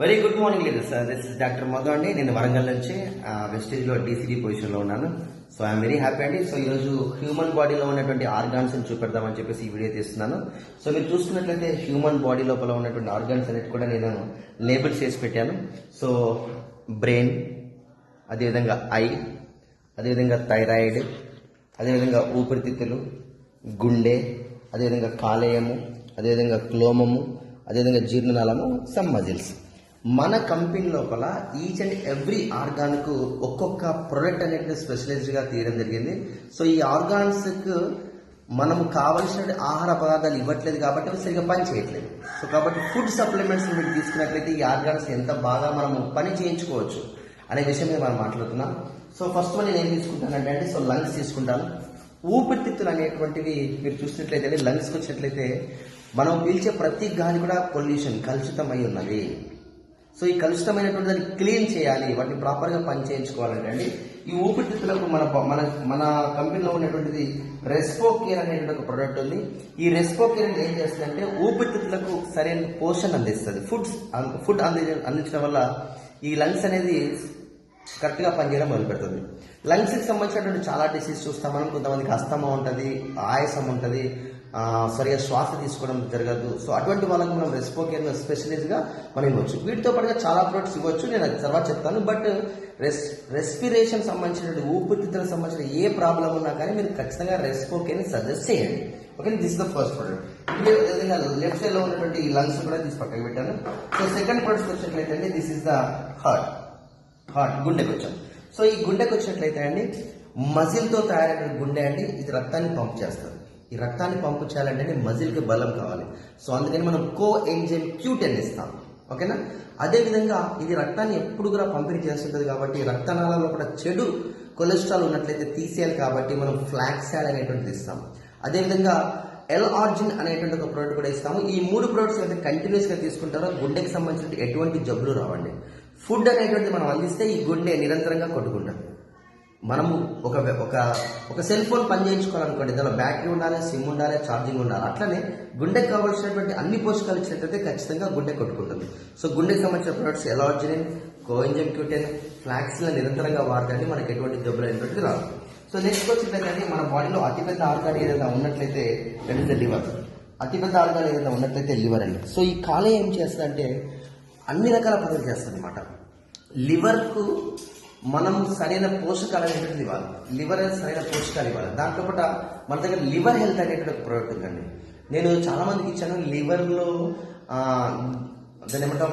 Very good morning leaders. This is doctor Madhu అండి. నేను వరంగల్ నుంచి వెస్టేజ్లో డీసీడీ పొజిషన్లో ఉన్నాను. సో ఐఎమ్ వెరీ హ్యాపీ అండి. సో ఈరోజు హ్యూమన్ బాడీలో ఉన్నటువంటి ఆర్గాన్స్ చూపెడదామని చెప్పేసి ఈ వీడియో తీస్తున్నాను. సో మీరు చూసుకున్నట్లయితే హ్యూమన్ బాడీ లోపల ఉన్నటువంటి ఆర్గాన్స్ అనేది కూడా నేను లేబుల్స్ చేసి పెట్టాను. సో బ్రెయిన్, అదేవిధంగా ఐ, అదేవిధంగా థైరాయిడ్, అదేవిధంగా ఊపిరితిత్తులు, గుండె, అదేవిధంగా కాలేయము, అదేవిధంగా క్లోమము, అదేవిధంగా జీర్ణనాళము, సమ్ మజిల్స్. మన కంపెనీ లోపల ఈచ్ అండ్ ఎవ్రీ ఆర్గాన్కు ఒక్కొక్క ప్రొడక్ట్ అనేది స్పెషలైజ్డ్గా తీయడం జరిగింది. సో ఈ ఆర్గాన్స్కు మనము కావలసిన ఆహార పదార్థాలు ఇవ్వట్లేదు కాబట్టి అవి సరిగ్గా పని చేయట్లేదు. సో కాబట్టి ఫుడ్ సప్లిమెంట్స్ మీరు తీసుకున్నట్లయితే ఈ ఆర్గాన్స్ ఎంత బాగా మనము పని చేయించుకోవచ్చు అనే విషయం మీద మనం మాట్లాడుతున్నాం. సో ఫస్ట్ వన్ నేను ఏం తీసుకుంటానంటే సో లంగ్స్ తీసుకుంటాను. ఊపిరితిత్తులు అనేటువంటివి మీరు చూసినట్లయితే లంగ్స్కి వచ్చినట్లయితే మనం పీల్చే ప్రతి గాలి కూడా పొల్యూషన్, కలుషితమై ఉన్నది. సో ఈ కలుషితమైనటువంటి దాన్ని క్లీన్ చేయాలి, వాటిని ప్రాపర్గా పని చేయించుకోవాలంటే అండి ఈ ఊపిరితిత్తులకు మన మన మన కంపెనీలో ఉన్నటువంటిది రెస్పోకేర్ అనేటువంటి ఒక ప్రోడక్ట్ ఉంది. ఈ రెస్పోకేర్ ఏం చేస్తుందంటే ఊపిరితిత్తులకు సరైన పోషణ అందిస్తుంది. ఫుడ్ అందించడం వల్ల ఈ లంగ్స్ అనేది కరెక్ట్గా పనిచేయడం మొదలు పెడుతుంది. లంగ్స్కి సంబంధించినటువంటి చాలా డిసీజ్ చూస్తాం మనం. కొంతమందికి అస్తమా ఉంటుంది, ఆయాసం ఉంటుంది, సరిగా శ్వాస తీసుకోవడం జరగదు. సో అటువంటి వాళ్ళకి మనం రెస్పోకేర్ స్పెషలిస్ట్గా మనం ఇవ్వచ్చు. వీటితో పాటుగా చాలా ప్రొడక్ట్స్ ఇవ్వచ్చు, నేను అది తర్వాత చెప్తాను. బట్ రెస్పిరేషన్ సంబంధించినటువంటి ఊపిరితిత్తులకు సంబంధించిన ఏ ప్రాబ్లం ఉన్నా కానీ మీరు ఖచ్చితంగా రెస్పోకేర్ని సజెస్ట్ చేయండి. Okay, this is the first product. విధంగా లెఫ్ట్ సైడ్ లో ఉన్నటువంటి ఈ లంగ్స్ కూడా తీసి పక్కన పెట్టాను. సో సెకండ్ ప్రొడక్ట్స్ వచ్చినట్లయితే దిస్ ఇస్ ద హార్ట్, గుండెకి వచ్చాం. సో ఈ గుండెకి వచ్చినట్లయితే అండి మజిల్తో తయారైన గుండె అండి, ఇది రక్తాన్ని పంప్ చేస్తుంది. ఈ రక్తాన్ని పంపు చేయాలంటే మజిల్కి బలం కావాలి. సో అందుకని మనం కో ఎంజైమ్ Q10 ఇస్తాం. ఓకేనా, అదేవిధంగా ఇది రక్తాన్ని ఎప్పుడు కూడా పంపిణీ చేస్తుంటుంది కాబట్టి రక్తనాళాల్లో కూడా చెడు కొలెస్ట్రాల్ ఉన్నట్లయితే తీసేయాలి కాబట్టి మనం ఫ్లాక్సాడ్ అనేటువంటిది ఇస్తాం. అదేవిధంగా L-arginine అనేటువంటి ఒక ప్రోడక్ట్ కూడా ఇస్తాము. ఈ మూడు ప్రోడక్ట్స్ అయితే కంటిన్యూస్గా తీసుకుంటారో గుండెకి సంబంధించిన ఎటువంటి జబ్బులు రావండి. ఫుడ్ అనేటువంటిది మనం అందిస్తే ఈ గుండె నిరంతరంగా కొట్టుకుంటుంది. మనము ఒక సెల్ ఫోన్ పని చేయించుకోవాలనుకోండి, దానిలో బ్యాటరీ ఉండాలి, సిమ్ ఉండాలి, ఛార్జింగ్ ఉండాలి. అట్లనే గుండెకి కావాల్సినటువంటి అన్ని పోషకాలు ఇచ్చినట్లయితే ఖచ్చితంగా గుండె కొట్టుకుంటుంది. సో గుండెకి సంబంధించిన ప్రొడక్ట్స్ L-arginine, కోఎంజైమ్ Q10, ఫ్లాక్సిన్ నిరంతరంగా వాడతాండి, మనకి ఎటువంటి జబ్బులు అనేటువంటిది రాదు. సో నెక్స్ట్ వచ్చినట్లయితే మన బాడీలో అతిపెద్ద ఆర్గాన్ ఏదైనా ఉన్నట్లయితే దట్ ఇస్ ద లివర్. అతిపెద్ద ఆర్గాన్ ఏదైనా ఉన్నట్లయితే లివర్ అండి. సో ఈ కాలేయం ఏం చేస్తుందంటే అన్ని రకాల పనులు చేస్తుంది అనమాట. లివర్కు మనం సరైన పోషకాలు అనేటువంటిది ఇవ్వాలి. లివర్ సరైన పోషకాలు ఇవ్వాలి. దాంట్లో పాటు మన దగ్గర లివర్ హెల్త్ అనేటువంటి ఒక ప్రోడక్ట్ ఉందండి. నేను చాలా మందికి ఇచ్చాను. లివర్లో దాన్ని ఏమంటాం